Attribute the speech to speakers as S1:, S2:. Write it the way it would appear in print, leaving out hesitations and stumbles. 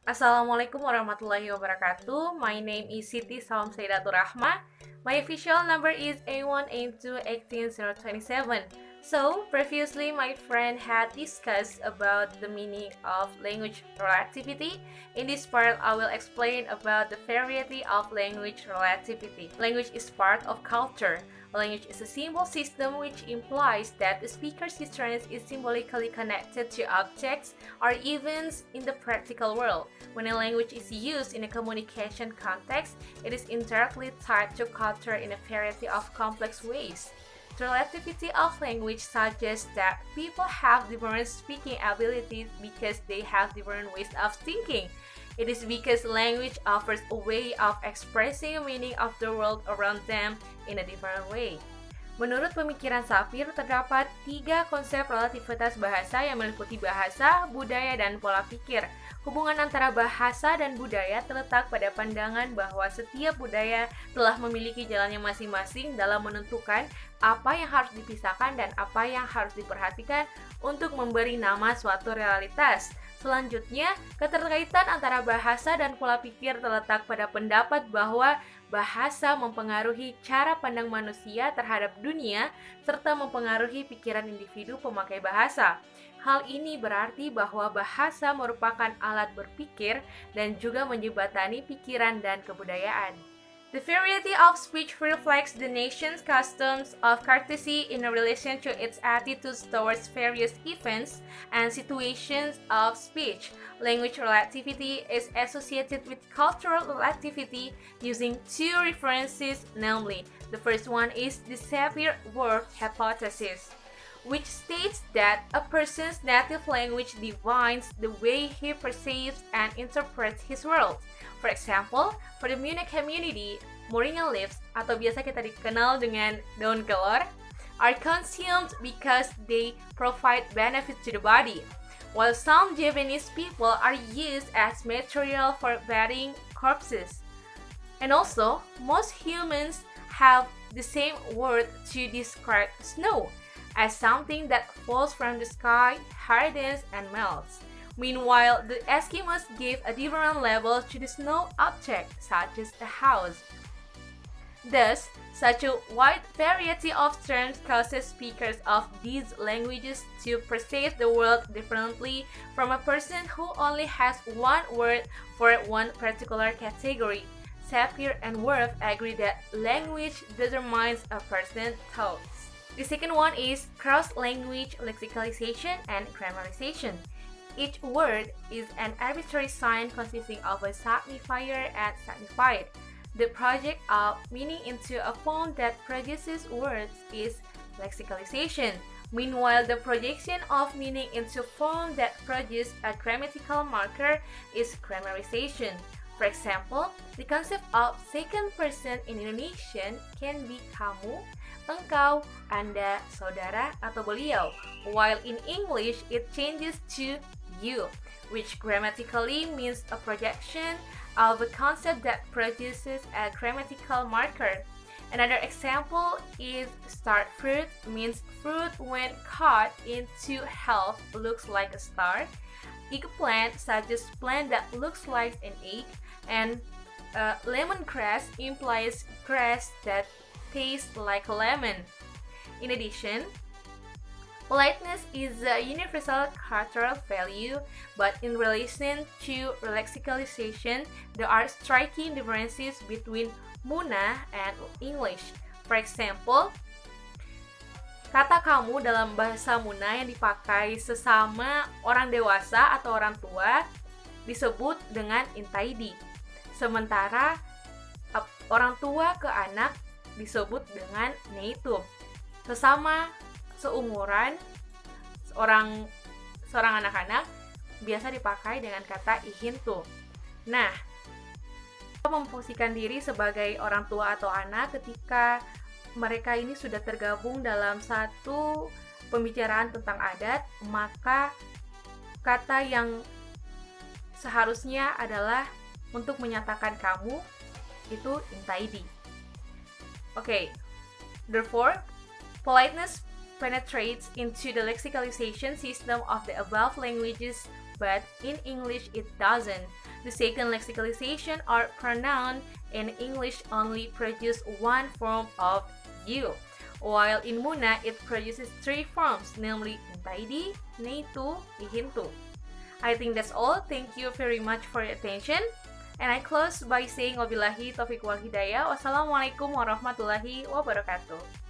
S1: Assalamualaikum warahmatullahi wabarakatuh. My name is Siti Salam Saidatur Rahma. My official number is A182-18027. So, previously my friend had discussed about the meaning of language relativity. In this part, I will explain about the variety of language relativity. Language is part of culture. Language is a symbol system which implies that the speaker's strength is symbolically connected to objects or events in the practical world. When a language is used in a communication context, it is indirectly tied to culture in a variety of complex ways. The relativity of language suggests that people have different speaking abilities because they have different ways of thinking. It is because language offers a way of expressing the meaning of the world around them in a different way. Menurut pemikiran Sapir, terdapat 3 konsep relativitas bahasa yang meliputi bahasa, budaya, dan pola pikir. Hubungan antara bahasa dan budaya terletak pada pandangan bahwa setiap budaya telah memiliki jalannya masing-masing dalam menentukan apa yang harus dipisahkan dan apa yang harus diperhatikan untuk memberi nama suatu realitas. Selanjutnya, keterkaitan antara bahasa dan pola pikir terletak pada pendapat bahwa bahasa mempengaruhi cara pandang manusia terhadap dunia serta mempengaruhi pikiran individu pemakai bahasa. Hal ini berarti bahwa bahasa merupakan alat berpikir dan juga menjembatani pikiran dan kebudayaan. The variety of speech reflects the nation's customs of courtesy in relation to its attitudes towards various events and situations of speech. Language relativity is associated with cultural relativity using 2 references, namely, the first one is the Sapir-Whorf hypothesis, which states that a person's native language defines the way he perceives and interprets his world. For example, for the Munich community, moringa leaves, atau biasa kita dikenal dengan daun kelor, are consumed because they provide benefit to the body, while some Japanese people are used as material for burying corpses. And also, most humans have the same word to describe snow, as something that falls from the sky, hardens, and melts. Meanwhile, the Eskimos gave a different label to the snow object, such as a house. Thus, such a wide variety of terms causes speakers of these languages to perceive the world differently from a person who only has one word for one particular category. Sapir and Whorf agree that language determines a person's thoughts. The second one is cross-language lexicalization and grammarization. Each word is an arbitrary sign consisting of a signifier and signified. The project of meaning into a form that produces words is lexicalization. Meanwhile, the projection of meaning into a form that produces a grammatical marker is grammarization. For example, the concept of second person in Indonesian can be kamu, engkau, anda, saudara, atau beliau, while in English it changes to you, which grammatically means a projection of a concept that produces a grammatical marker. Another example is star fruit means fruit when cut into half looks like a star. Eggplant suggests plant that looks like an egg, and lemongrass implies grass that tastes like a lemon. In addition, politeness is a universal cultural value, but in relation to lexicalization, there are striking differences between Muna and English. For example, kata kamu dalam bahasa Muna yang dipakai sesama orang dewasa atau orang tua disebut dengan intaidi. Sementara orang tua ke anak disebut dengan neitub. Sesama seumuran seorang anak-anak biasa dipakai dengan kata ihintu. Nah, memposisikan diri sebagai orang tua atau anak ketika mereka ini sudah tergabung dalam satu pembicaraan tentang adat, maka kata yang seharusnya adalah untuk menyatakan kamu itu intaidi. Okay, therefore, politeness penetrates into the lexicalization system of the above languages but in English it doesn't. The second lexicalization or pronoun in English only produce one form of you, while in Muna it produces three forms, namely baidi, neitu, ihintu. I think that's all. Thank you very much for your attention. And I close by saying wabillahi taufiq wal hidayah. Wassalamualaikum warahmatullahi wabarakatuh.